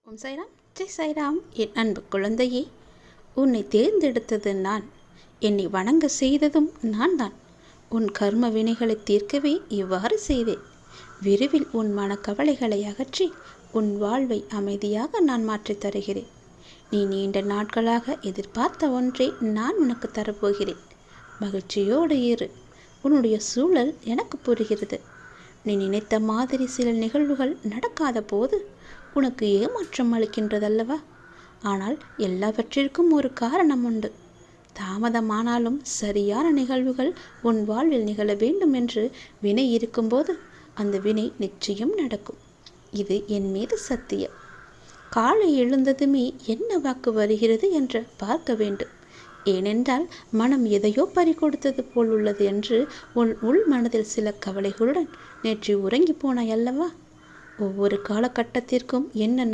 ஓம் சாய்ராம், ஜெய் சாய்ராம். என் அன்பு குழந்தையே, உன்னை தேர்ந்தெடுத்தது நான், என்னை வணங்க செய்ததும் நான் தான். உன் கர்ம வினைகளை தீர்க்கவே இவ்வாறு செய்தேன். விரைவில் உன் மனக்கவலைகளை அகற்றி உன் வாழ்வை அமைதியாக நான் மாற்றித் தருகிறேன். நீ நீண்ட நாட்களாக எதிர்பார்த்த ஒன்றை நான் உனக்கு தரப்போகிறேன். மகிழ்ச்சியோடு இரு. உன்னுடைய சூழல் எனக்கு புரிகிறது. நீ நினைத்த மாதிரி சில நிகழ்வுகள் நடக்காத போது உனக்கு ஏமாற்றம் அளிக்கின்றதல்லவா? ஆனால் எல்லாவற்றிற்கும் ஒரு காரணம் உண்டு. தாமதமானாலும் சரியான நிகழ்வுகள் உன் வாழ்வில் நிகழ வேண்டும் என்று வினை இருக்கும்போது அந்த வினை நிச்சயம் நடக்கும். இது என் மீது சத்தியம். காலை எழுந்ததுமே என்ன வாக்கு வருகிறது என்று பார்க்க வேண்டும். ஏனென்றால் மனம் எதையோ பறிகொடுத்தது போல் உள்ளது என்று உன் உள் மனதில் சில கவலைகளுடன் நேற்று உறங்கி போனாய் அல்லவா? ஒவ்வொரு காலகட்டத்திற்கும் என்ன